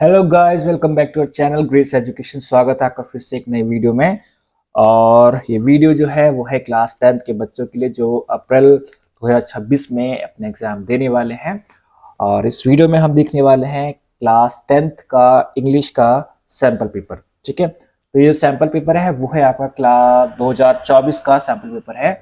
Hello guys, welcome back to our channel grace education. स्वागत है आपका फिर से एक नई वीडियो में। और ये वीडियो जो है वो है क्लास 10th के बच्चों के लिए जो अप्रैल 2026 में अपने एग्जाम देने वाले हैं। और इस वीडियो में हम देखने वाले हैं क्लास 10th का इंग्लिश का सैम्पल पेपर। ठीक है, तो ये सैम्पल पेपर है वो है आपका क्लास 2024 का सैम्पल पेपर है।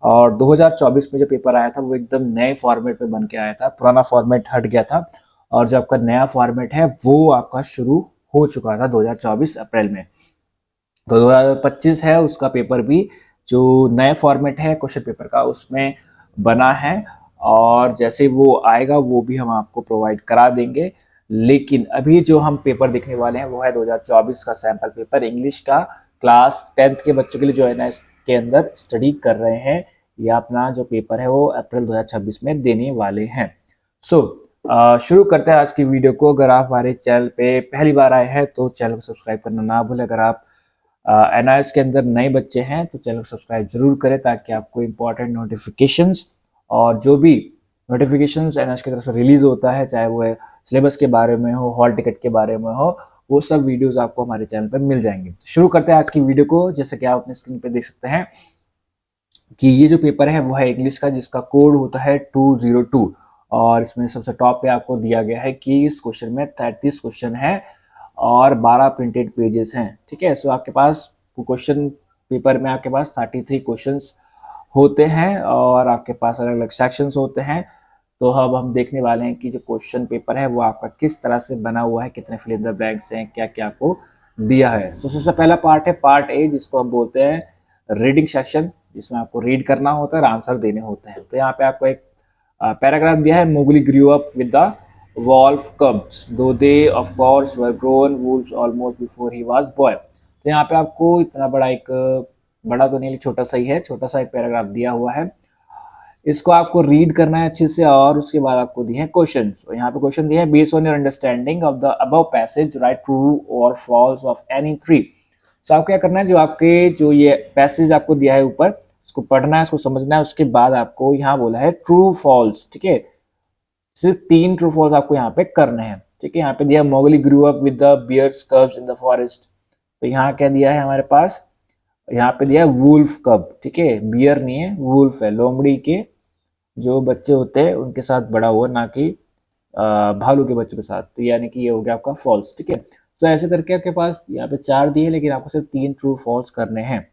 और 2024 में जो पेपर आया था वो एकदम नए फॉर्मेट में बन के आया था, पुराना फॉर्मेट हट गया था। और जो आपका नया फॉर्मेट है वो आपका शुरू हो चुका था 2024 अप्रैल में। तो 2025 है उसका पेपर भी जो नए फॉर्मेट है क्वेश्चन पेपर का उसमें बना है। और जैसे वो आएगा वो भी हम आपको प्रोवाइड करा देंगे। लेकिन अभी जो हम पेपर देखने वाले हैं वो है 2024 का सैम्पल पेपर इंग्लिश का। क्लास 10th के बच्चों के लिए जो है ना इसके अंदर स्टडी कर रहे हैं या अपना जो पेपर है वो अप्रैल 2026 में देने वाले हैं। सो शुरू करते हैं आज की वीडियो को। अगर आप हमारे चैनल पे पहली बार आए हैं तो चैनल को सब्सक्राइब करना ना भूलें। अगर आप एनआईएस के अंदर नए बच्चे हैं तो चैनल को सब्सक्राइब जरूर करें ताकि आपको इम्पोर्टेंट नोटिफिकेशंस और जो भी नोटिफिकेशंस एनआईएस की तरफ से रिलीज होता है, चाहे वो सिलेबस के बारे में हो, हॉल टिकट के बारे में हो, वो सब वीडियोस आपको हमारे चैनल पर मिल जाएंगे। शुरू करते हैं आज की वीडियो को। जैसे कि आप अपने स्क्रीन पे देख सकते हैं कि ये जो पेपर है वो है इंग्लिश का जिसका कोड होता है 202। और इसमें सबसे टॉप पे आपको दिया गया है कि इस क्वेश्चन में 33 क्वेश्चन है और 12 प्रिंटेड पेजेस हैं। ठीक है, सो आपके पास क्वेश्चन पेपर में आपके पास 33 क्वेश्चंस होते हैं और आपके पास अलग अलग सेक्शंस होते हैं। तो अब हम देखने वाले हैं कि जो क्वेश्चन पेपर है वो आपका किस तरह से बना हुआ है, कितने फिल इन द ब्लैंक्स हैं, क्या क्या आपको दिया है। सो सबसे पहला पार्ट है पार्ट ए जिसको हम बोलते हैं रीडिंग सेक्शन, जिसमें आपको रीड करना होता है और आंसर देने होते हैं। तो यहाँ पे आपको एक पैराग्राफ दिया है, Mowgli grew up with the wolf cubs though they of course were grown wolves almost before he was boy। तो यहाँ पे आपको इतना बड़ा एक बड़ा तो नहीं, छोटा सा ही है, छोटा सा एक पैराग्राफ दिया हुआ है। इसको आपको रीड करना है अच्छे से और उसके बाद आपको दिए हैं क्वेश्चंस। और यहाँ पे क्वेश्चन दिए हैं, based on your understanding of the above passage right true और फॉल्स ऑफ एनी थ्री। तो आपको क्या करना है, जो आपके जो ये पैसेज आपको दिया है ऊपर उसको पढ़ना है, उसको समझना है। उसके बाद आपको यहाँ बोला है ट्रू फॉल्स। ठीक है, सिर्फ 3 ट्रू फॉल्स आपको यहाँ पे करने हैं। ठीक है, यहाँ पे दिया Mowgli grew up with the bears cubs in the forest. तो यहाँ क्या दिया है हमारे पास, यहाँ पे दिया है वुल्फ कब। ठीक है, बियर नहीं है, वुल्फ है, लोमड़ी के जो बच्चे होते हैं उनके साथ बड़ा हुआ, ना कि भालू के बच्चों के साथ। तो यानी कि ये हो गया आपका फॉल्स। ठीक है, तो ऐसे करके आपके पास यहाँ पे 4 दिए लेकिन आपको सिर्फ 3 ट्रू फॉल्स करने हैं।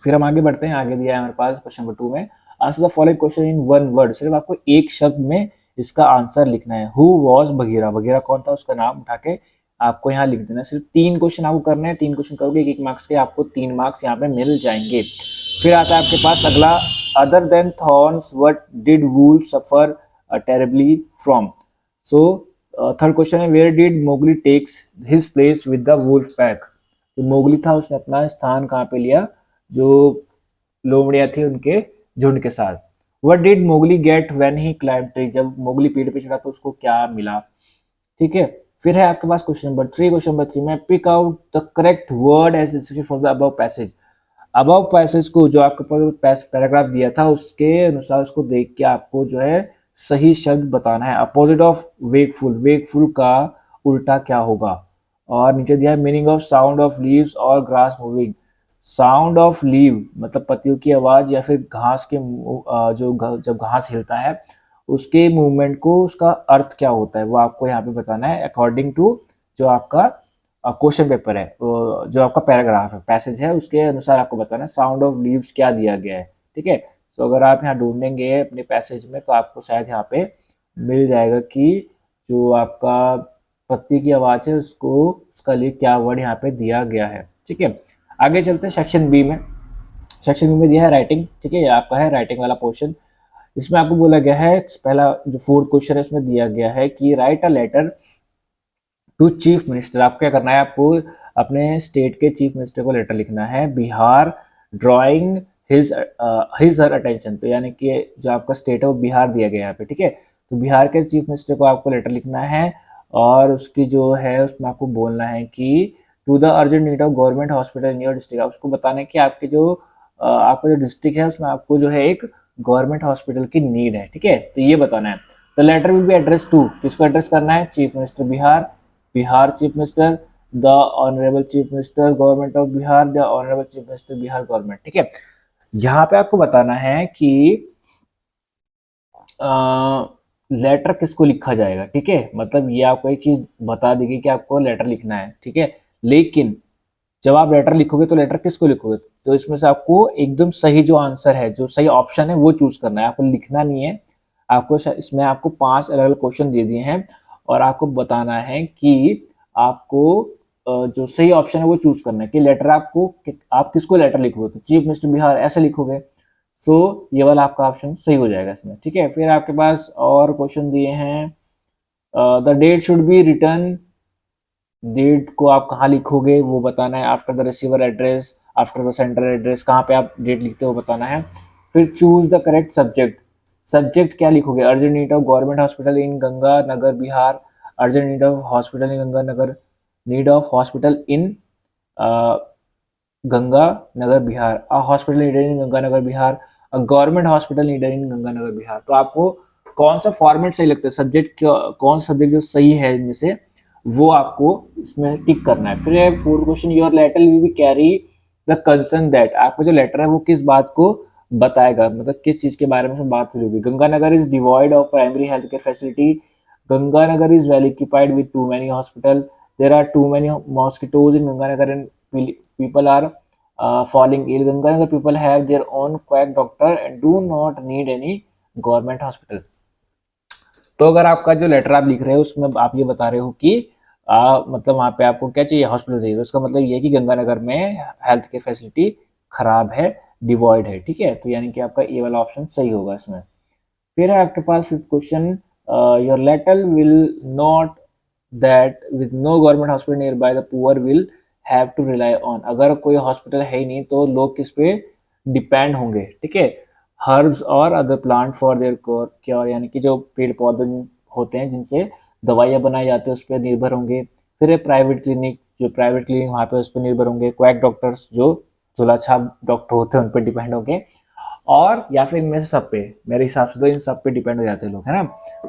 फिर हम आगे बढ़ते हैं। आगे दिया है हमारे पास क्वेश्चन नंबर 2 में, answer the following question in one word. सिर्फ आपको एक शब्द में इसका आंसर लिखना है। हु वॉज बघीरा, बघीरा कौन था उसका नाम उठा के आपको यहाँ लिख देना। सिर्फ 3 क्वेश्चन आपको करने हैं। 3 क्वेश्चन करोगे 1 मार्क्स के, आपको 3 मार्क्स यहाँ पे मिल जाएंगे। फिर आता है आपके पास अगला, other than thorns what did wool suffer terribly from. So third question है, where did Mowgli takes his place with the wolf pack. जो मोगली था उसने अपना स्थान कहाँ पे लिया, जो लोमड़ियां थी उनके झुंड के साथ। What did Mowgli get when he climb tree, जब मोगली पेड़ पे चढ़ा तो उसको क्या मिला। ठीक है, फिर है आपके पास क्वेश्चन नंबर 3। क्वेश्चन नंबर 3 में pick out the correct word as instructed from the above passage. Above passage को जो आपके पास पैराग्राफ दिया था उसके अनुसार उसको देख के आपको जो है सही शब्द बताना है। अपोजिट ऑफ वेकफुल, वेकफुल का उल्टा क्या होगा। और नीचे दिया है meaning of sound of leaves और grass moving. Sound of leave मतलब पत्तियों की आवाज या फिर घास के जब घास हिलता है उसके मूवमेंट को, उसका अर्थ क्या होता है वो आपको यहाँ पे बताना है अकॉर्डिंग टू जो आपका क्वेश्चन पेपर है, जो आपका पैराग्राफ है, पैसेज है, उसके अनुसार आपको बताना है साउंड ऑफ लीव्स क्या दिया गया है। ठीक है, सो अगर आप यहाँ ढूंढेंगे अपने पैसेज में तो आपको शायद यहाँ पे मिल जाएगा कि जो आपका पत्ती की आवाज है उसको, उसका लिए क्या वर्ड यहाँ पे दिया गया है। ठीक है, आगे चलते हैं सेक्शन बी में। सेक्शन बी में दिया है राइटिंग। ठीक है, आपका है राइटिंग वाला पोर्शन। इसमें आपको बोला गया है, पहला जो 4th क्वेश्चन है इसमें दिया गया है कि write a letter to chief minister. आपको क्या करना है, आपको अपने स्टेट के चीफ मिनिस्टर को लेटर लिखना है। Bihar drawing his her attention. तो यानी कि जो आपका स्टेट है वो बिहार दिया गया है यहाँ पे। ठीक है, तो बिहार के चीफ मिनिस्टर को आपको लेटर लिखना है और उसकी जो है उसमें आपको बोलना है कि to the urgent need of government hospital in your district. उसको बताना है कि आपके जो आपका जो डिस्ट्रिक्ट है उसमें आपको जो है एक गवर्नमेंट हॉस्पिटल की नीड है। ठीक है, तो ये बताना है। The letter will be address to, किसको एड्रेस करना है, chief minister Bihar. Bihar chief minister, the honourable chief minister government of Bihar, the honourable chief minister Bihar government. ठीक है, यहाँ पे आपको बताना है कि लेटर किसको लिखा जाएगा। ठीक है, मतलब ये आपको एक चीज बता देगी कि आपको लेटर लिखना है। ठीक है, लेकिन जब आप लेटर लिखोगे तो लेटर किसको लिखोगे, तो इसमें से आपको एकदम सही जो आंसर है, जो सही ऑप्शन है वो चूज करना है, आपको लिखना नहीं है। आपको इसमें आपको 5 अलग अलग क्वेश्चन दे दिए हैं और आपको बताना है कि आपको जो सही ऑप्शन है वो चूज करना है कि लेटर आपको आप किसको लेटर लिखोगे, तो चीफ मिनिस्टर बिहार ऐसे लिखोगे। सो ये वाला आपका ऑप्शन सही हो जाएगा इसमें। ठीक है, फिर आपके पास और क्वेश्चन दिए हैं, the date should be return, date को आप कहाँ लिखोगे वो बताना है। After the receiver address, after the sender address, कहाँ पे आप डेट लिखते हो बताना है। फिर choose the correct subject, subject क्या लिखोगे, urgent need of government hospital in Ganga Nagar Bihar, urgent need of hospital in Ganga Nagar, need of hospital in Ganga Nagar Bihar, a hospital needed in Ganga Nagar Bihar, a government hospital needed in Ganga Nagar Bihar. तो आपको कौन सा फॉर्मेट सही लगता है, सब्जेक्ट कौन सा सब्जेक्ट जो सही है इनमें से वो आपको इसमें टिक करना है। फिर fourth question, your letter will be carry the concern that, आपका जो लेटर है वो किस बात को बताएगा, मतलब किस चीज के बारे में बात होगी। Ganganagar is devoid of primary health care facility, Ganganagar is well equipped with too many hospital, there are too many mosquitoes in Ganganagar and people are falling ill, Ganganagar people have their own quack doctor and do not need any government hospital। तो अगर आपका जो letter आप लिख रहे हो उसमें आप ये बता रहे हो कि मतलब वहाँ पे आपको क्या चाहिए, हॉस्पिटल चाहिए, तो उसका मतलब ये है कि गंगानगर में हेल्थ केयर फैसिलिटी खराब है, डिवॉइड है। ठीक है, तो यानी कि आपका ये वाला ऑप्शन सही होगा इसमें। फिर है आपके पास fifth question, your letter will not that with no government hospital nearby the poor will have to rely on, अगर कोई हॉस्पिटल है ही नहीं तो लोग किस पे डिपेंड होंगे। ठीक है, हर्ब्स और other plant for their cure, यानी कि जो पेड़ पौधे होते हैं जिनसे दवाइयाँ बनाई जाती है उस पर निर्भर होंगे। फिर प्राइवेट क्लिनिक, जो प्राइवेट क्लिनिक वहाँ पे उस पर निर्भर होंगे। क्वैक डॉक्टर्स जो झोला छाप डॉक्टर होते हैं उन पर डिपेंड होंगे, और या फिर इनमें से सब पे, मेरे हिसाब से तो इन सब पे डिपेंड हो जाते हैं लोग, है ना।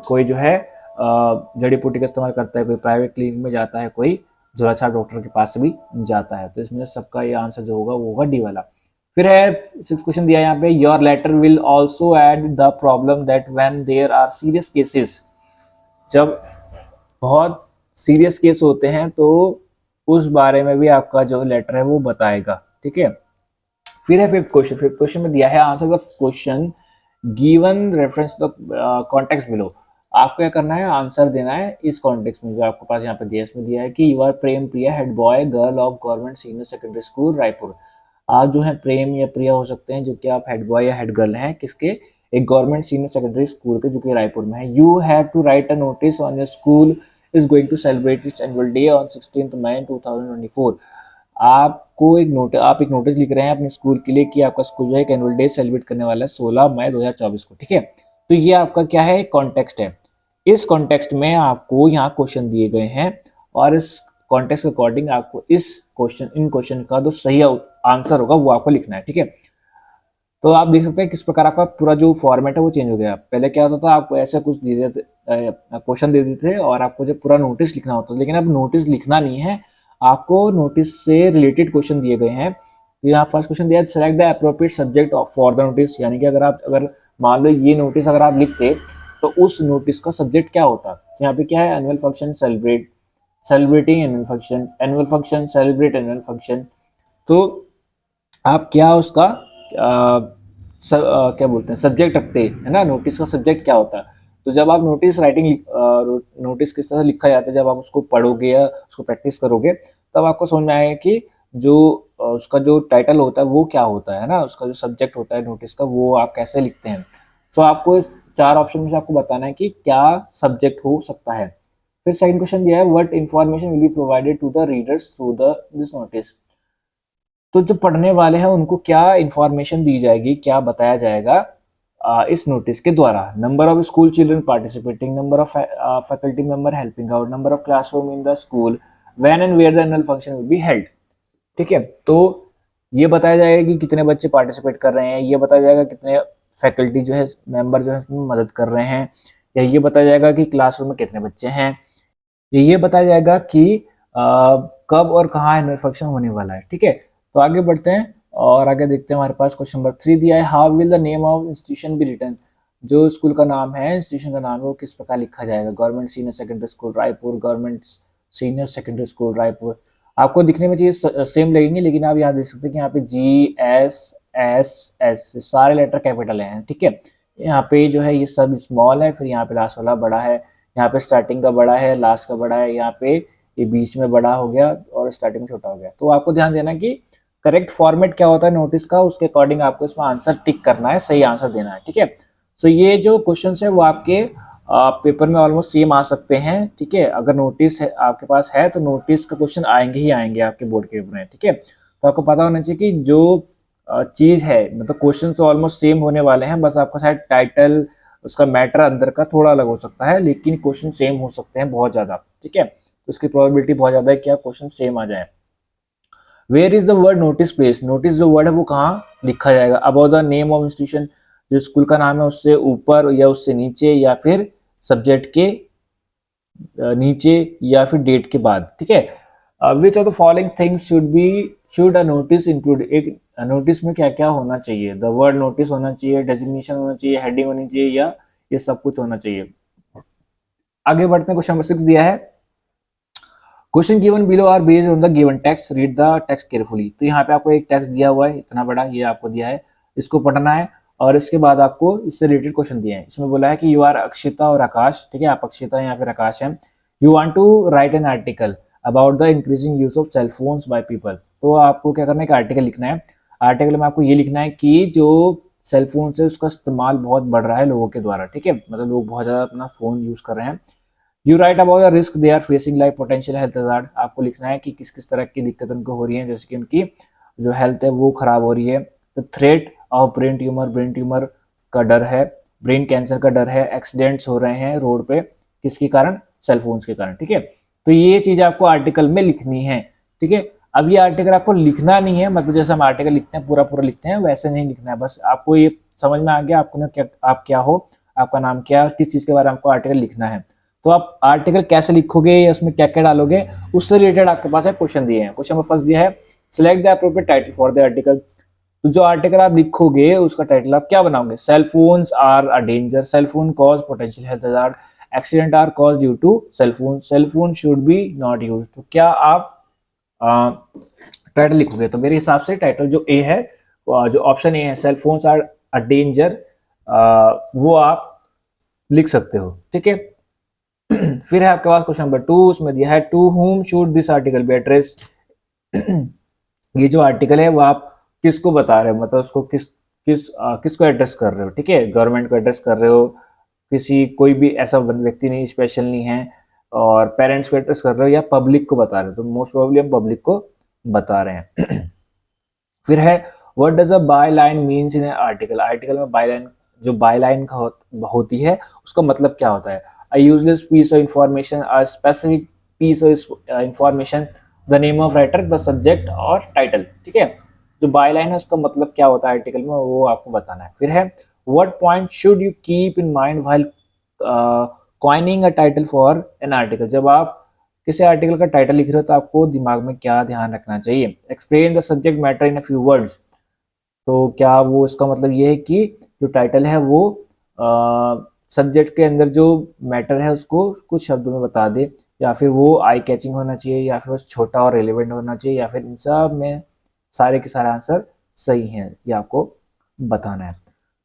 कोई जो है जड़ी बूटी का इस्तेमाल करता है, कोई प्राइवेट क्लिनिक में जाता है, कोई झोलाछाप डॉक्टर के पास भी जाता है। तो इसमें सबका ये आंसर जो होगा वो होगा डी वाला। फिर है 6 क्वेश्चन दिया है यहाँ पे, your letter will also add the problem that when there are serious cases, जब बहुत सीरियस केस होते हैं तो उस बारे में भी आपका जो लेटर है वो बताएगा। ठीक है, फिर है फिफ्थ क्वेश्चन, फिफ्थ क्वेश्चन में दिया है answer the question given reference the context below, आपको क्या करना है, आंसर देना है इस कॉन्टेक्स्ट में जो आपके पास यहाँ पे दिया है। इसमें दिया है कि you are Prem Priya head boy girl of government senior secondary school Raipur, आप जो है प्रेम या प्रिया हो सकते हैं जो कि आप हेड बॉय या हेड गर्ल हैं किसके, एक गवर्नमेंट सीनियर सेकेंडरी स्कूल के जो कि रायपुर में है। You have to write a notice on your school is going to celebrate its annual day on 16th May 2024, आपको आप एक नोटिस लिख रहे हैं अपने स्कूल के लिए कि आपका स्कूल जो है एक एनुअल डे सेलिब्रेट करने वाला है 16 मई 2024 को। ठीक है, तो ये आपका क्या है, कॉन्टेक्स्ट है। इस कॉन्टेक्स्ट में आपको यहाँ क्वेश्चन दिए गए हैं और इस कॉन्टेक्स्ट के अकॉर्डिंग आपको इन क्वेश्चन का जो सही आंसर होगा वो आपको लिखना है। ठीक है, तो आप देख सकते हैं किस प्रकार आपका पूरा जो फॉर्मेट है वो चेंज हो गया। पहले क्या होता था, आपको ऐसा कुछ दे देते क्वेश्चन दे देते थे और आपको जो पूरा नोटिस लिखना होता था, लेकिन अब नोटिस लिखना नहीं है, आपको नोटिस से रिलेटेड क्वेश्चन दिए गए हैं। तो यहाँ फर्स्ट क्वेश्चन दिया, select the appropriate subject for the notice, यानी कि अगर मान लो ये नोटिस अगर आप लिखते तो उस नोटिस का सब्जेक्ट क्या होता। तो यहाँ पे क्या है, annual function celebrating annual function celebrate annual function. तो आप क्या उसका क्या बोलते हैं सब्जेक्ट रखते हैं ना, नोटिस का सब्जेक्ट क्या होता है। तो जब आप नोटिस किस तरह से लिखा जाता है, जब आप उसको पढ़ोगे या उसको प्रैक्टिस करोगे तब आपको समझ में आएगा कि जो उसका जो टाइटल होता है वो क्या होता है ना, उसका जो सब्जेक्ट होता है नोटिस का वो आप कैसे लिखते हैं। तो आपको इस 4 ऑप्शन में से आपको बताना है कि क्या सब्जेक्ट हो सकता है। फिर सेकंड क्वेश्चन दिया है, what information will be provided to the readers through this notice, तो जो पढ़ने वाले हैं उनको क्या इंफॉर्मेशन दी जाएगी, क्या बताया जाएगा इस नोटिस के द्वारा। Number of school children participating, number of faculty member helping out, number of classroom in the school, when and where the annual function will be held. ठीक है, तो ये बताया जाएगा कि कितने बच्चे पार्टिसिपेट कर रहे हैं, ये बताया जाएगा कितने फैकल्टी जो है मेंबर जो है मदद कर रहे हैं, या ये बताया जाएगा कि क्लासरूम में कितने बच्चे हैं। ये बताया जाएगा कि कब और कहाँ एनुअल फंक्शन होने वाला है। ठीक है, तो आगे बढ़ते हैं और आगे देखते हैं। हमारे पास क्वेश्चन नंबर 3 दिया है, how will the name of institution be written. जो स्कूल का नाम है, इंस्टीट्यूशन का नाम है, वो किस प्रकार लिखा जाएगा। Government senior secondary school Raipur, government senior secondary school Raipur. आपको दिखने में चीज़ सेम लगेंगे, लेकिन आप यहाँ देख सकते हैं कि यहाँ पे GSSS सारे लेटर कैपिटल हैं। ठीक है, यहाँ पे जो है ये सब स्मॉल है, फिर यहाँ पे लास्ट वाला बड़ा है, यहाँ पे स्टार्टिंग का बड़ा है, लास्ट का बड़ा है, यहाँ पे ये बीच में बड़ा हो गया और स्टार्टिंग में छोटा हो गया। तो आपको ध्यान देना कि करेक्ट फॉर्मेट क्या होता है नोटिस का, उसके अकॉर्डिंग आपको इसमें आंसर टिक करना है, सही आंसर देना है। ठीक है, सो ये जो क्वेश्चन है वो आपके पेपर में ऑलमोस्ट सेम आ सकते हैं। ठीक है, अगर नोटिस है आपके पास है तो नोटिस का क्वेश्चन आएंगे ही आएंगे आपके बोर्ड के पेपर में। ठीक है, तो आपको पता होना चाहिए कि जो चीज है, मतलब क्वेश्चन तो ऑलमोस्ट सेम होने वाले हैं, बस आपका शायद टाइटल, उसका मैटर अंदर का थोड़ा अलग हो सकता है, लेकिन क्वेश्चन सेम हो सकते हैं बहुत ज्यादा। ठीक है, तो उसकी प्रोबेबिलिटी बहुत ज्यादा है कि आप क्वेश्चन सेम आ जाए। Where is the word notice place, notice जो वर्ड है वो कहाँ लिखा जाएगा। About the name of institution, जो स्कूल का नाम है उससे ऊपर या उससे नीचे, या फिर सब्जेक्ट के नीचे, या फिर डेट के बाद। ठीक है, which of the following things should a notice include. एक नोटिस में क्या क्या होना चाहिए। द वर्ड नोटिस होना चाहिए, डेजिग्नेशन होना चाहिए, हेडिंग होनी चाहिए, या ये सब कुछ होना चाहिए। आगे बढ़ते हैं, क्वेश्चन नंबर 6 दिया है, question given below are based on the given text, read the text carefully. तो यहाँ पे आपको एक टेक्स्ट दिया हुआ है, इतना बड़ा ये आपको दिया है, इसको पढ़ना है और इसके बाद आपको इससे रिलेटेड क्वेश्चन दिए हैं। इसमें बोला है कि यू आर अक्षिता और आकाश। ठीक है, आप अक्षिता या फिर आकाश हैं। You want to write an article about the increasing use of cell phones by people. तो आपको क्या करना है, एक आर्टिकल लिखना है। आर्टिकल में आपको ये लिखना है कि जो सेल फोन से उसका इस्तेमाल बहुत बढ़ रहा है लोगों के द्वारा। ठीक है, मतलब लोग बहुत ज़्यादा अपना फ़ोन यूज़ कर रहे हैं। You write about the risk they are facing like potential health hazard. आपको लिखना है कि किस किस तरह की दिक्कत उनको हो रही है, जैसे कि उनकी जो हेल्थ है वो खराब हो रही है। The threat of brain tumour, brain tumour का डर है, ब्रेन कैंसर का डर है, एक्सीडेंट्स हो रहे हैं रोड पे, किसके कारण, सेलफोन्स के कारण। ठीक है, तो ये चीज आपको आर्टिकल में लिखनी है। ठीक है, अब ये आर्टिकल आपको लिखना नहीं है, मतलब जैसे हम आर्टिकल लिखते हैं पूरा पूरा लिखते हैं वैसे नहीं लिखना है। बस आपको ये समझ में आ गया आपको क्या, आप क्या हो, आपका नाम क्या, किस चीज के बारे में आपको आर्टिकल लिखना है। तो आप आर्टिकल कैसे लिखोगे या उसमें क्या क्या डालोगे, उससे रिलेटेड आपके पास एक क्वेश्चन दिए हैं। क्वेश्चन नंबर फर्स्ट दिया है, select the appropriate title for the article. तो जो आर्टिकल आप लिखोगे उसका टाइटल आप क्या बनाओगे। Cell phones are a danger, cell phone cause potential health hazard, accident are cause due to cell phone, cell phone should be not use. तो क्या आप टाइटल लिखोगे। तो मेरे हिसाब से टाइटल जो ए है, जो ऑप्शन ए है, cell phones are a danger, वो आप लिख सकते हो। ठीक है, फिर है आपके पास क्वेश्चन नंबर 2, उसमें दिया है to whom should this article be address. ये जो आर्टिकल है वो आप किसको बता रहे हो, मतलब उसको किसको एड्रेस कर रहे हो। ठीक है, गवर्नमेंट को एड्रेस कर रहे हो, किसी कोई भी ऐसा व्यक्ति नहीं, स्पेशल नहीं है, और पेरेंट्स को एड्रेस कर रहे हो, या पब्लिक को बता रहे हो। तो मोस्ट प्रोबेबली हम पब्लिक को बता रहे हैं। फिर है what does a byline means in article. Article में बाय लाइन, जो बाय लाइन का होती है उसका मतलब क्या होता है। A useless piece of information, a specific piece of information, the name of writer, the subject और टाइटल। ठीक है, जो बाय लाइन है उसका मतलब क्या होता है आर्टिकल में, वो आपको बताना है। फिर है what point should you keep in mind while coining a title for an article. जब आप किसी आर्टिकल का टाइटल लिख रहे हो तो आपको दिमाग में क्या ध्यान रखना चाहिए। Explain the subject matter in a few words. तो क्या वो, इसका मतलब ये है कि जो टाइटल है वो सब्जेक्ट के अंदर जो मैटर है उसको कुछ शब्दों में बता दे, या फिर वो आई कैचिंग होना चाहिए, या फिर छोटा और रेलिवेंट होना चाहिए, या फिर इन सब में सारे के सारे आंसर सही हैं, ये आपको बताना है।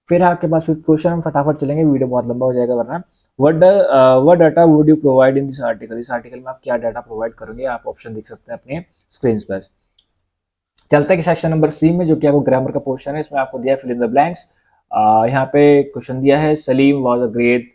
फिर आपके पास क्वेश्चन हम फटाफट चलेंगे, वीडियो बहुत लंबा हो जाएगा वरना। What data would you provide in this article. इस आर्टिकल में आप क्या डाटा प्रोवाइड करोगे, आप ऑप्शन देख सकते हैं अपने स्क्रीन पर। चलते हैं कि सेक्शन नंबर सी में, जो कि आपको ग्रामर का पोर्शन है। इसमें आपको दिया है फिल इन द ब्लैंक्स। यहाँ पे क्वेश्चन दिया है, Salim was a great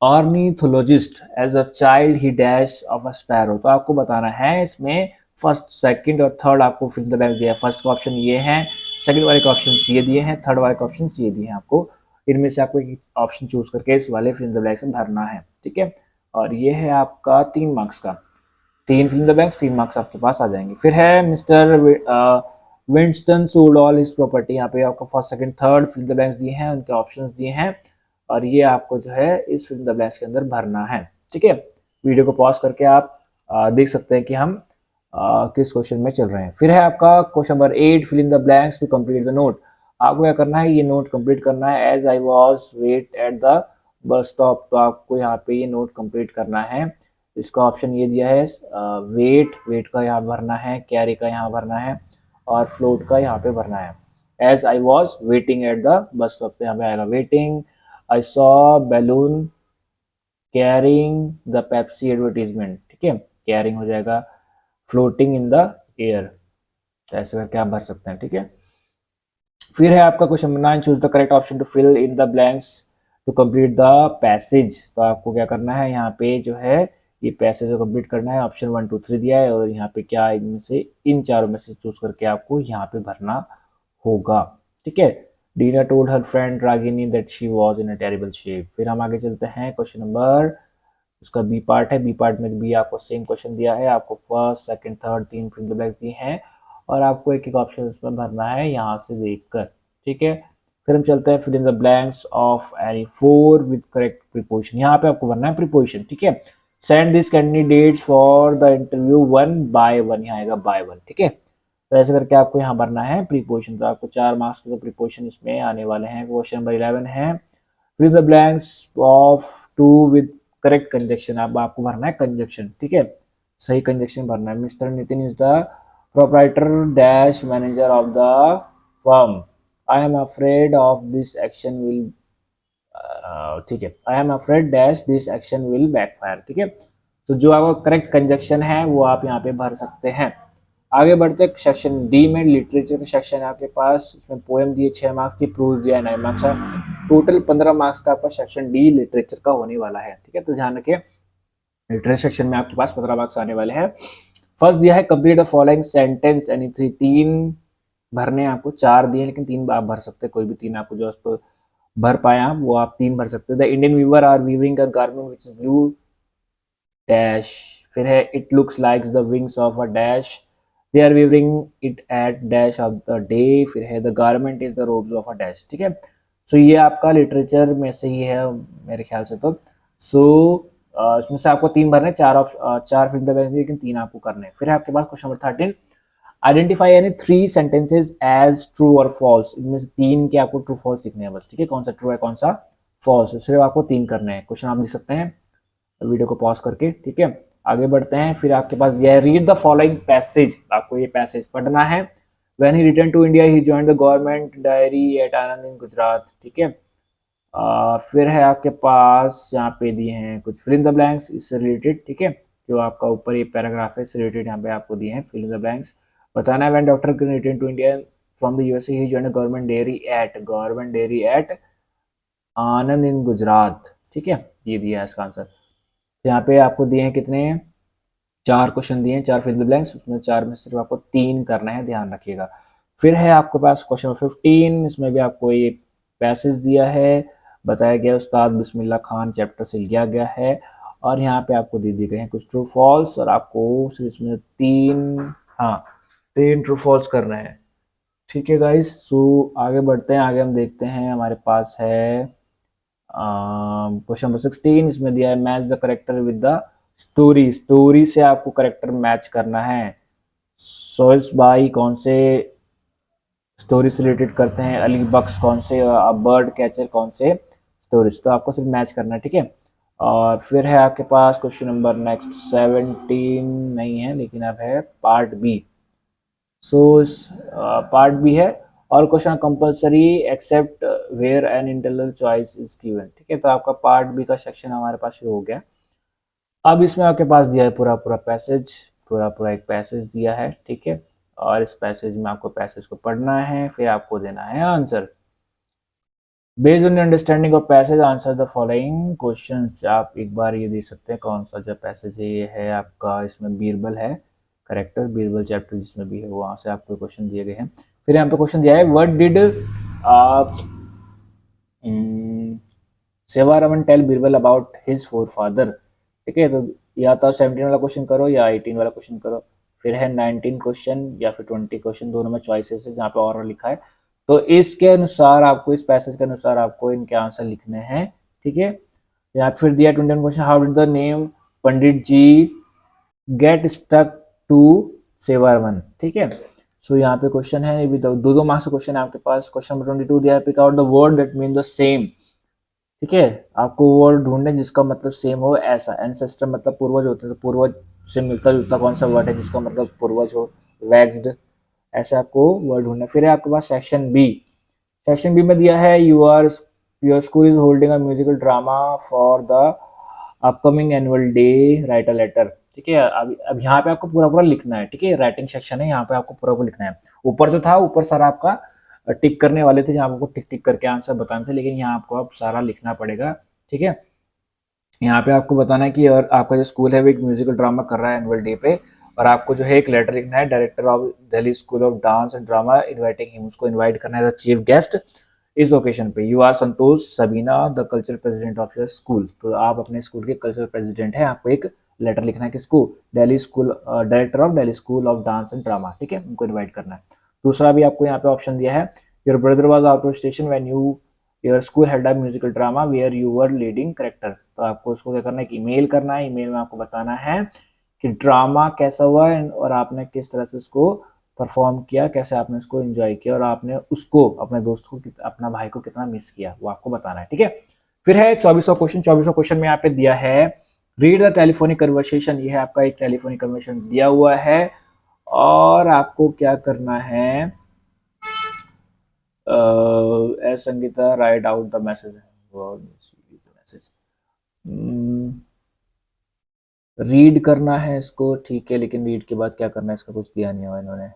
ornithologist, as a child he dash of a sparrow. तो आपको बताना है इसमें फर्स्ट, सेकंड और थर्ड आपको फिल इन द ब्लैंक दिया है। फर्स्ट का ऑप्शन ये है, सेकंड वाले का ऑप्शन सी दिए हैं, थर्ड वाले का ऑप्शन सी दिए हैं। आपको इनमें से आपको एक ऑप्शन चूज करके इस वाले फिल इन द ब्लैंक्स में भरना है। ठीक है, और ये है आपका 3 मार्क्स का, 3 fill in the blanks, 3 marks आपके पास आ जाएंगे। फिर है mister Winston sold all his property. यहाँ पे आपको first, second, third fill in the blanks दिए हैं, उनके ऑप्शंस दिए हैं, और ये आपको जो है इस फिल इन द ब्लैंक्स के अंदर भरना है। ठीक है, वीडियो को पॉज करके आप देख सकते हैं कि हम किस क्वेश्चन में चल रहे हैं। फिर है आपका question number 8, fill in the blanks to complete the note. आपको क्या करना है, ये नोट कंप्लीट करना है। As I was wait at the bus stop, तो आपको यहाँ पे ये नोट कंप्लीट करना है। इसका ऑप्शन ये दिया है, वेट का यहाँ भरना है, कैरी का यहाँ भरना है और फ्लोट का यहाँ पे भरना है। As I was waiting at the bus stop, तो यहाँ पे आएगा waiting. I saw balloon carrying the Pepsi advertisement, ठीक है, कैरिंग हो जाएगा। फ्लोटिंग इन द एयर, तो ऐसे करके आप भर सकते हैं, ठीक है। फिर है आपका question number 9, choose the correct option to fill in the blanks to complete the passage. तो आपको क्या करना है, यहाँ पे जो है ये पैसेज को कंप्लीट करना है। ऑप्शन 1 2 3 दिया है और यहाँ पे क्या इनमें से इन चारों में से चूज करके आपको यहाँ पे भरना होगा, ठीक है। Deena told her friend Ragini that she was in a terrible shape. फिर हम आगे चलते हैं, क्वेश्चन नंबर, उसका बी पार्ट है। बी पार्ट में भी आपको सेम क्वेश्चन दिया है, आपको first second third 3 fill the blanks दिए हैं और आपको एक एक ऑप्शन उसमें भरना है यहाँ से देखकर, ठीक है। फिर हम चलते हैं, fill in the blanks of any 4 with correct preposition. यहाँ पे आपको भरना है प्रीपोजिशन, ठीक है। Send this candidates for the interview 1 by 1, यहाँ आएगा by 1, ठीक है। तो ऐसे करके आपको यहाँ भरना है प्रीपोजिशन। तो आपको 4 मार्क्स के प्रीपोजिशन इसमें आने वाले हैं। क्वेश्चन नंबर 11 है, fill the blanks of 2 with correct conjunction. अब आपको भरना है कंजक्शन, ठीक है, सही कंजक्शन भरना है। Mister Nitin is the proprietor dash manager of the firm. I am afraid of this action will, ठीक है, I am afraid dash this action will backfire, ठीक है। तो जो आपका करेक्ट कंजक्शन है वो आप यहाँ पे भर सकते हैं। आगे बढ़ते हैं सेक्शन डी में, लिटरेचर का सेक्शन है आपके पास। इसमें पोएम दिए 6 मार्क्स की, प्रूफ दिया है 9 मार्क्स का, टोटल 15 मार्क्स का आपका सेक्शन डी लिटरेचर का होने वाला है, ठीक है। तो ध्यान रखिए, लिटरेचर सेक्शन में आपके पास 15 मार्क्स आने वाले हैं। फर्स्ट दिया है, complete the following sentence any 3, 3 भरने आपको, 4 दिए लेकिन 3 आप भर सकते हैं, कोई भी 3 आपको जो उसको भर पाए आप वो आप 3 भर सकते हैं। The Indian weaver are weaving a garment which is blue dash. फिर है, it looks like the wings of a dash, they are weaving it at dash of the day. फिर है, the garment is the robes of a dash, ठीक है। सो ये आपका literature में से ही है मेरे ख्याल से। तो सो इसमें से आपको 3 भरने, 4 फिल द ब्लैंक्स लेकिन 3 आपको करने हैं। फिर है आपके पास question number 13, identify any 3 sentences as true और फॉल्स। इनमें से 3 के आपको ट्रू फॉल्स लिखने हैं बस, ठीक है, कौन सा ट्रू है कौन सा फॉल्स, सिर्फ आपको 3 करने हैं। क्वेश्चन आप लिख सकते हैं वीडियो को पॉज करके, ठीक है। आगे बढ़ते हैं, फिर आपके पास दिया है, रीड द फॉलोइंग पैसेज। आपको ये पैसेज पढ़ना है। When he return to India he joined the government diary at Anand in Gujarat, ठीक है। फिर है आपके पास यहाँ पे दिए हैं कुछ फिल इन द ब्लैंक्स इससे रिलेटेड, ठीक है, जो आपका ऊपर ये पैराग्राफ है इससे रिलेटेड यहाँ पे आपको दिए हैं फिल इन द ब्लैंक्स। बताना है, when doctor return to India from the USA he joined government dairy at Anand in Gujarat, ठीक है, ये दिया है इसका आंसर। तो यहाँ पे आपको दिए हैं कितने, 4 क्वेश्चन दिए हैं, 4 फिल द ब्लैंक्स, उसमें 4 में सिर्फ आपको 3 करना है, ध्यान रखिएगा। फिर है आपके पास क्वेश्चन 15, इसमें भी आपको ये पैसेज दिया है, बताया गया उस्ताद बिस्मिल्लाह खान चैप्टर से लिया गया है और यहाँ पे आपको दे दिए गए हैं कुछ ट्रू फॉल्स और आपको सिर्फ इसमें 3 ट्रू फॉल्स करना है, ठीक है गाइस। सो आगे बढ़ते हैं, आगे हम देखते हैं, हमारे पास है क्वेश्चन नंबर 16, इसमें दिया है match the character with the story. Story से आपको करेक्टर मैच करना है। सोल्स बाई कौन से स्टोरी से रिलेटेड करते हैं, अली बक्स कौन से, बर्ड कैचर कौन से स्टोरीज, तो आपको सिर्फ मैच करना है, ठीक है। और फिर है आपके पास क्वेश्चन नंबर नेक्स्ट 17 नहीं है लेकिन अब है part B. So part B है और question compulsory except where an internal choice is given, ठीक है। तो आपका पार्ट बी का सेक्शन हमारे पास शुरू हो गया। अब इसमें आपके पास दिया है पूरा पैसेज, पूरा एक पैसेज दिया है, ठीक है, और इस पैसेज में आपको पैसेज को पढ़ना है, फिर आपको देना है answer. Based on understanding of passage answer the following questions. आप एक बार ये देख सकते हैं कौन सा जो पैसेज है, ये है आपका, इसमें बीरबल है, करेक्टर बीरबल चैप्टर जिसमें भी है वहां से आपको क्वेश्चन दिए गए हैं। फिर यहाँ पे क्वेश्चन दिया है, व्हाट डिड सेवारमन tell Birbal about his forefather, ठीक है। तो या तो 17 वाला क्वेश्चन करो या 18 वाला क्वेश्चन करो। फिर है 19 क्वेश्चन या फिर 20 क्वेश्चन, दोनों में चॉइसेस है जहाँ पे और लिखा है। तो इसके अनुसार आपको, इस पैसेज के अनुसार आपको इनके आंसर लिखने हैं, ठीक है। यहाँ फिर दिया 21 question, how did the name Pandit ji get stuck to saver one. ठीक है, सो यहाँ पे क्वेश्चन है, दो दो मार्क्स का क्वेश्चन है आपके पास। क्वेश्चन नंबर 22 दिया है, pick out the word that mean the same. ठीक है, आपको वर्ड ढूंढने जिसका मतलब सेम हो ऐसा। एंसेस्टर मतलब पूर्वज होते हैं, तो पूर्वज से मिलता जुलता कौन सा वर्ड है जिसका मतलब पूर्वज हो। वैक्स्ड, ऐसे आपको वर्ड ढूंढना। फिर है आपके पास सेक्शन बी। सेक्शन बी में दिया है your school is holding a musical drama for the upcoming annual day, write a letter. ठीक है, अब यहाँ पे आपको पूरा पूरा लिखना है। ठीक है, राइटिंग सेक्शन है, यहाँ पे आपको पूरा पूरा लिखना है। ऊपर जो था, ऊपर सारा आपका टिक करने वाले थे, जहाँ आपको टिक टिक करके आंसर बताने थे, लेकिन यहाँ आपको अब सारा लिखना पड़ेगा। ठीक है, यहाँ पे आपको बताना है कि और आपका जो स्कूल है वो एक म्यूजिकल ड्रामा कर रहा है एनुअल डे पे, और आपको जो है एक लेटर लिखना है director of Delhi school of dance and drama inviting him, उसको इनवाइट करना है एज चीफ गेस्ट इस ओकेशन पे। You are Santosh Sabina the cultural president of your school, तो आप अपने स्कूल के कल्चरल प्रेसिडेंट हैं। आपको एक लेटर लिखना है किसको, Delhi school director of Delhi school of dance and drama. ठीक है, उनको इन्वाइट करना है। दूसरा भी आपको यहाँ पे ऑप्शन दिया है, your brother was out of station when your school held a musical drama where you were leading character. तो आपको उसको क्या करना है, ईमेल करना है। ईमेल में आपको बताना है कि ड्रामा कैसा हुआ और आपने किस तरह से उसको परफॉर्म किया, कैसे आपने उसको एंजॉय किया, और आपने उसको, अपने दोस्त को, अपना भाई को कितना मिस किया, वो आपको बताना है। ठीक है, फिर है 24वां क्वेश्चन। 24वां क्वेश्चन में यहाँ पे दिया है रीड द टेलीफोनिक कन्वर्सेशन। ये है आपका एक टेलीफोनिक कन्वर्सेशन दिया हुआ है, और आपको क्या करना है, S Sangeeta right out the message. Read करना है इसको, ठीक है, लेकिन रीड के बाद क्या करना है इसका कुछ दिया नहीं हुआ इन्होंने।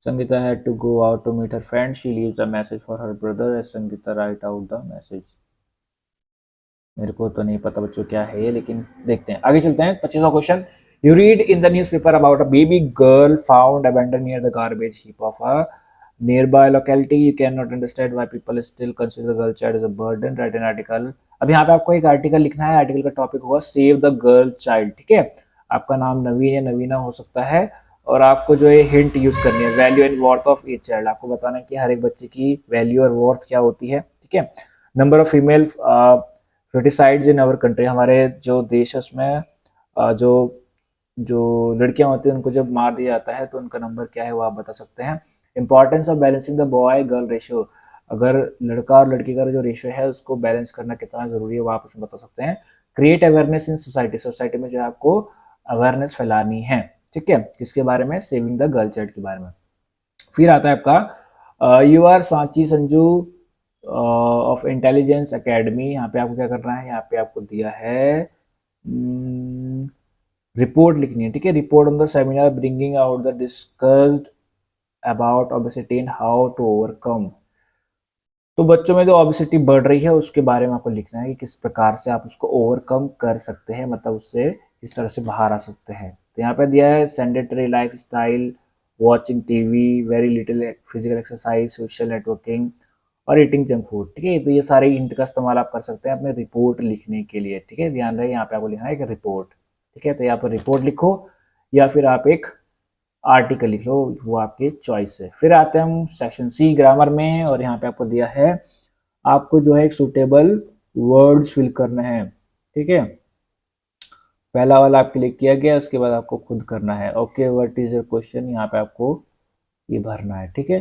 Sangeeta had to go out to meet her friend. She leaves a message for her brother as Sangeeta write out the message. मेरे को तो नहीं पता बच्चों क्या है ये, लेकिन देखते हैं, आगे चलते हैं। 25वां question, you read in the newspaper about a baby girl found abandon near the garbage heap of a nearby locality. You cannot understand why people still consider the girl child as a burden. Write an article. अब यहाँ पे आपको एक article लिखना है। Article का topic होगा save the girl child. ठीक है, आपका नाम नवीन या नवीना हो सकता है, और आपको जो है हिंट यूज करनी है, value and worth of each child. आपको बताना है कि हर एक बच्चे की वैल्यू और वर्थ क्या होती है। ठीक है, number of female foeticides in our country, हमारे जो देश है उसमें जो जो लड़कियां होती हैं उनको जब मार दिया जाता है तो उनका नंबर क्या है वो आप बता सकते हैं। Importance of balancing the boy girl ratio, अगर लड़का और लड़की का जो रेशियो है उसको बैलेंस करना कितना जरूरी है वो आप उसमें बता सकते हैं। Create awareness in society, society में जो है आपको अवेयरनेस फैलानी है। ठीक है, किसके बारे में, सेविंग द गर्ल चाइल्ड के बारे में। फिर आता है आपका you are Sanchi Sanju of intelligence academy. यहाँ पे आपको क्या करना है, यहाँ पे आपको दिया है रिपोर्ट लिखनी है। ठीक है, report on the seminar bringing out the discussed about obesity and how to overcome. तो बच्चों में जो ओबेसिटी बढ़ रही है उसके बारे में आपको लिखना है कि किस प्रकार से आप उसको ओवरकम कर सकते हैं, मतलब उससे किस तरह से बाहर आ सकते हैं। तो यहाँ पे दिया है sedentary life style, watching TV, very little physical exercise, social networking और ईटिंग जंक फूड। ठीक है, तो ये सारे हिंट का इस्तेमाल आप कर सकते हैं अपने रिपोर्ट लिखने के लिए। ठीक है, ध्यान रहे यहाँ पे आपको लिखना है एक रिपोर्ट। ठीक है, तो यहाँ पर रिपोर्ट लिखो या फिर आप एक आर्टिकल लिख लो, वो आपकी चॉइस है। फिर आते हैं हम सेक्शन सी ग्रामर में, और यहाँ पे आपको दिया है आपको जो है एक सुटेबल वर्ड्स फिल करना है। ठीक है, पहला वाला आपके लिए किया गया, उसके बाद आपको खुद करना है। Okay, what is your question, यहाँ पे आपको ये भरना है। ठीक है,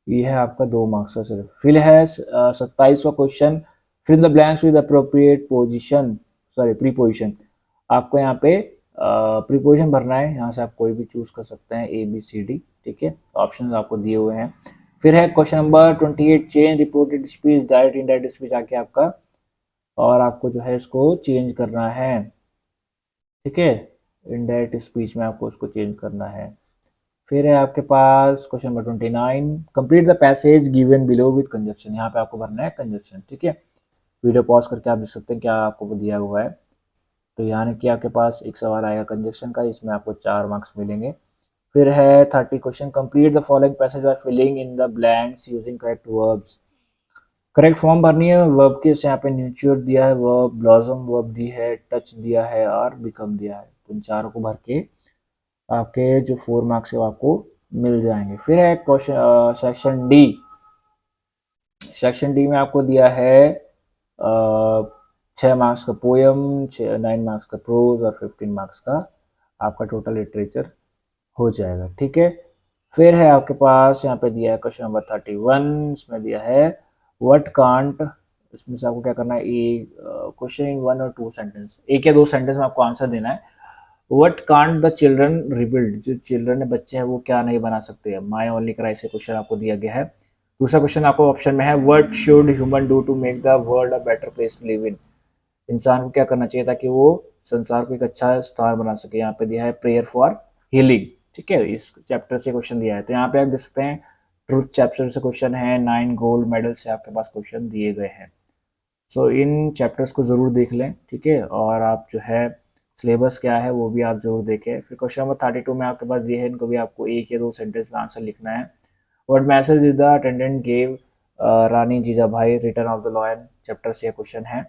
ये है आपका 2 मार्क्स का सिर्फ। फिर है 27वां question, fill the blanks with appropriate position, sorry preposition. आपको यहाँ पे प्रीपोजिशन भरना है, यहाँ से आप कोई भी चूज कर सकते हैं, ए बी सी डी। ठीक है, ऑप्शन आपको दिए हुए हैं। फिर है question number 28, change reported speech direct indirect speech आके आपका, और आपको जो है इसको चेंज करना है। ठीक है, इनडायरेक्ट स्पीच में आपको उसको चेंज करना है। फिर है आपके पास question number 29, complete the passage given below with conjunction. यहाँ पे आपको भरना है कंजक्शन। ठीक है, वीडियो पॉज करके आप देख सकते हैं क्या आपको दिया हुआ है। तो यानी कि आपके पास एक सवाल आएगा कंजक्शन का, इसमें आपको 4 मार्क्स मिलेंगे। फिर है 30 question, complete the following passage by filling in the blanks using correct verbs. Correct form भरनी है वर्ब की, यहाँ पे न्यूट्रियर दिया है वर्ब, ब्लॉसम वर्ब दी है, टच दिया है और बिकम दिया है। तो इन चारों को भर के आपके जो 4 मार्क्स है वो आपको मिल जाएंगे। फिर है question section D. Section D में आपको दिया है 6 मार्क्स का पोयम, 9 मार्क्स का प्रोज और 15 मार्क्स का आपका टोटल लिटरेचर हो जाएगा। ठीक है, फिर है आपके पास यहाँ पे दिया है क्वेश्चन नंबर 31, इसमें दिया है व्हाट कांट, इसमें से आपको क्या करना है, क्वेश्चन इन 1 और 2 सेंटेंस, 1 या 2 सेंटेंस में आपको आंसर देना है। What can't the children rebuild, जो चिल्ड्रन बच्चे हैं वो क्या नहीं बना सकते हैं, माई ओनली क्राई से क्वेश्चन आपको दिया गया है। दूसरा क्वेश्चन आपको ऑप्शन में है what should human do to make the world a better place to live in, इंसान को क्या करना चाहिए ताकि वो संसार को एक अच्छा स्थान बना सके। यहाँ पे दिया है प्रेयर फॉर हीलिंग। ठीक है, इस चैप्टर से क्वेश्चन दिया है, तो यहाँ पे आप देख सकते हैं ट्रूथ चैप्टर से क्वेश्चन है, 9 गोल्ड मेडल से आपके पास क्वेश्चन दिए गए हैं। सो इन चैप्टर्स को जरूर देख लें। ठीक है, और आप जो है सिलेबस क्या है वो भी आप जरूर देखें। फिर क्वेश्चन नंबर 32 में आपके पास दिए है, इनको भी आपको 1 या 2 सेंटेंस में आंसर लिखना है। What message is the attendant gave Rani Jijabai return of the lion, chapter से क्वेश्चन है।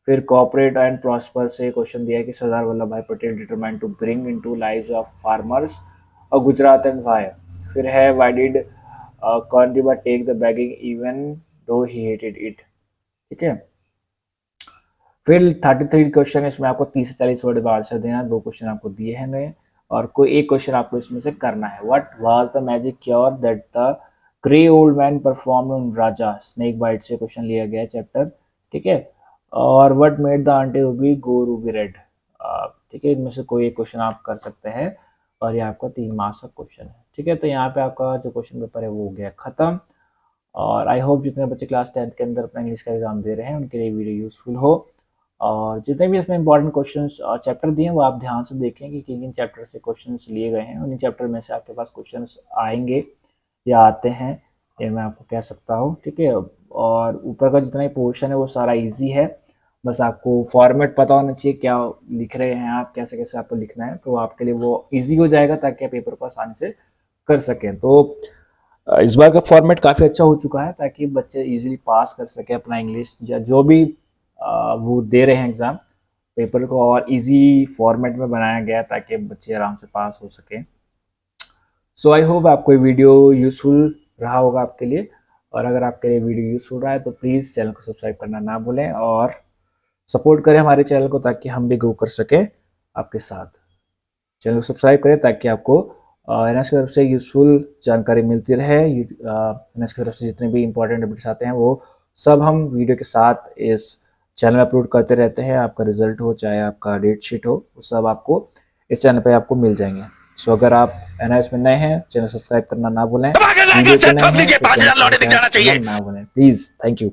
फिर कॉपरेट एंड प्रॉस्पर से क्वेश्चन दिया है कि Sardar Vallabh Bhai Patel determined to bring into lives of farmers और गुजरात एंड वाई। फिर है व्हाई डिड कॉन्टिबा take the begging even though he hated it. ठीक है, फिर 33 क्वेश्चन, इसमें आपको 30 से 40 वर्ड में आंसर देना है। 2 क्वेश्चन आपको दिए हैं गए और कोई एक क्वेश्चन आपको इसमें से करना है। What was the magic cure that the grey old man perform on Raja, snake bite से क्वेश्चन लिया गया है चैप्टर। ठीक है, और what made the aunty Ruby go ruby red. ठीक है, इनमें से कोई एक क्वेश्चन आप कर सकते हैं और ये आपका 3 मार्क्स का क्वेश्चन है। ठीक है, तो यहाँ पे आपका जो क्वेश्चन पेपर है वो हो गया खत्म। और आई होप जितने बच्चे क्लास 10th के अंदर अपना इंग्लिश का एग्जाम दे रहे हैं उनके लिए वीडियो यूजफुल हो, और जितने भी इसमें इंपॉर्टेंट क्वेश्चंस और चैप्टर दिए हैं वो आप ध्यान से देखें कि किन किन चैप्टर से क्वेश्चंस लिए गए हैं। उन्हीं चैप्टर में से आपके पास क्वेश्चंस आएंगे या आते हैं, ये मैं आपको कह सकता हूँ। ठीक है, और ऊपर का जितना भी पोर्शन है वो सारा इजी है, बस आपको फॉर्मेट पता होना चाहिए क्या लिख रहे हैं आप, कैसे कैसे आपको लिखना है, तो आपके लिए वो ईजी हो जाएगा ताकि आप पेपर को आसानी से कर सकें। तो इस बार का फॉर्मेट काफ़ी अच्छा हो चुका है ताकि बच्चे इजीली पास कर सके अपना इंग्लिश या जो भी वो दे रहे हैं एग्ज़ाम पेपर को, और इजी फॉर्मेट में बनाया गया ताकि बच्चे आराम से पास हो सकें। सो आई होप आपको ये वीडियो यूज़फुल रहा होगा आपके लिए, और अगर आपके लिए वीडियो यूज़फुल रहा है तो प्लीज़ चैनल को सब्सक्राइब करना ना भूलें और सपोर्ट करें हमारे चैनल को ताकि हम भी ग्रो कर सकें आपके साथ। चैनल को सब्सक्राइब करें ताकि आपको एनएस की तरफ से यूज़फुल जानकारी मिलती रहे। एनएस की तरफ से जितने भी इंपॉर्टेंट अपडेट्स आते हैं वो सब हम वीडियो के साथ इस चैनल में अपलोड करते रहते हैं। आपका रिजल्ट हो चाहे आपका डेट शीट हो, वो सब आपको इस चैनल पे आपको मिल जाएंगे। सो अगर आप एनएस में नए हैं, चैनल सब्सक्राइब करना ना भूलें, वीडियो पे नए हैं तो चैनल सब्सक्राइब करना ना भूलें प्लीज़। Thank you.